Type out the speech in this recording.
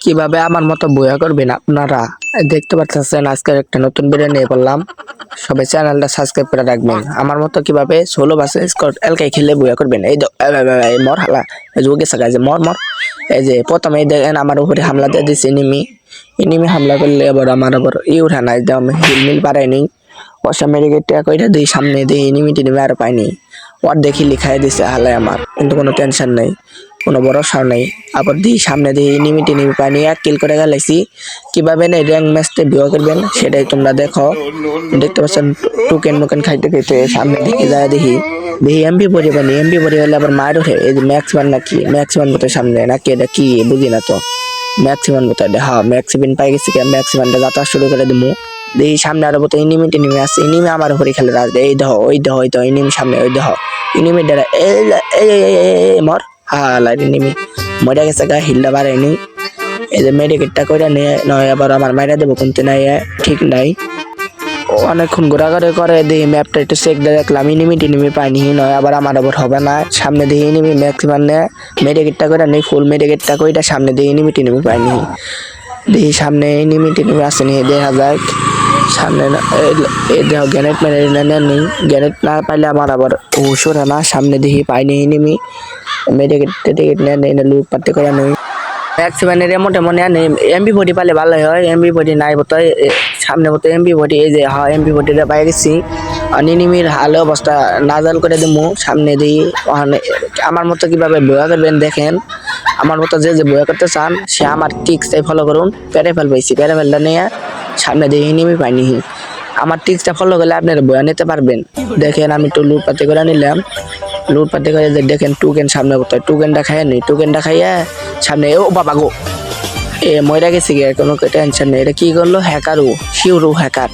কিভাবে আমার মতো বইয়া করবেন আপনারা দেখতে পাচ্ছেন। আজকের একটা নতুন ভিডিও নিয়ে বললাম, সবাই চ্যানেলটা সাবস্ক্রাইব করে রাখবেন। আমার মতো কিভাবে সোলো বাসে স্কট এলকাই খেলে বইয়া করবেন। এই মর হালা এই যে গেছে গাইছে মর মর। এই যে প্রথমে দেখেন আমার উপরে হামলা দিয়ে দিচ্ছে এনিমি হামলা করলে আবার আমার আবার উঠা নাই, একদম হিলমিল পারায়নি। বর্ষা মেডিকেট কইটা দিই সামনে দিই এনিমি টিনিমি আর পাইনি। ওর দেখি লিখাই দিছে হালাই আমার, কিন্তু কোনো টেনশন নেই, কোনো ভরসা নেই। আবার দিই সামনে দিয়ে এনিমি টিনিমি পাইনি, এক কিল করে গেলাইছি। কিভাবে না র্যাঙ্ক ম্যাচতে বিয়ে করবেন সেটাই তোমরা দেখো। দেখতে পাচ্ছেন টুকেন মুকেন খাইতে খাইতে সামনে দিকে যায় দেখি এমপি পরি পানি, এমপি পরি হলে আবার মায়ের ওঠে। এই যে ম্যাক্সিমান নাকি ম্যাক্সিমান মতো সামনে নাকি এটা কি বুঝি না তো। ম্যাক্সিমান মতো হ্যাঁ ম্যাক্সিমিন পাই গেছি, ম্যাক্সিমানটা যাত্রা শুরু করে দেবো। দেখি সামনে আরো মতো এনিমি টিনিমি আসছে, এনিমি আমার উপরে খেলে রাজ এই দেহ ওই দেহ ওই দেহ এনিমি সামনে ওই দেহ এনিমি দ্বারা মর হালার এনিমি মরে গেছে গা হিলটা বাড়ায়নি। এই যে মেডিকেটটা করে নিয়ে নয় আবার আমার মাইরা দেবো কিন্তু নাই, ঠিক নাই। অনেকক্ষণ ঘোরাঘুরি করে দিয়ে ম্যাপটা একটু চেক দিয়ে দেখলাম এনিমি টিনিমি পাইনি, নয় আবার আমার আবার হবে না। সামনে দিয়ে এনিমি ম্যাক্সিমাম নেয় মেডিকেটটা করে নেই, ফুল মেডিকেটটা করে সামনে দিয়ে এনিমি টিনিমি পাইনি। দেখি সামনে এনিমি টিনিমি আসেনি, দেখা যাক সামনে দেখো গ্যানেট মেরে নেই। গ্যানেট না পাইলে আমার আবার হুশোর না, সামনে দেখি পাইনি এনিমি। মেডিকেট টেডিকেট নেই লুট পাতে করে নেই ম্যাক্সিমাম রেমোটে মনে নেই। এমবি বডি পালে ভালো হয়, এমবি বডি নাই বতো সামনে মতো এমবি বডি এই যে হ্যাঁ এমবি বডিটা পাই গেছি। নিনিমির হালে অবস্থা নাজাল করে দেবো সামনে দিই। ওখানে আমার মতো কিভাবে বয়া করবেন দেখেন। আমার মতো যে বয়া করতে চান সে আমার টিক্সটাই ফলো করুন। প্যারেফেল পাইছি, প্যারেফেলটা নিয়ে সামনে দিয়ে এনিমি পাইনি। আমার টিক্সটা ফলো করলে আপনারা বয়া নিতে পারবেন। দেখেন আমি একটু লুট পাতি করে নিলাম, লুট পাতি করে দেখেন টুকেন সামনে কোথায়, টুকেনটা খাইয়া নি, টুকেনটা খাইয়া সামনে ও বাবা গো এ মরে গেছে গিয়ে, কোনো টেনশন নেই। এটা কি করলো হ্যাকারও শিউরু হ্যাকার।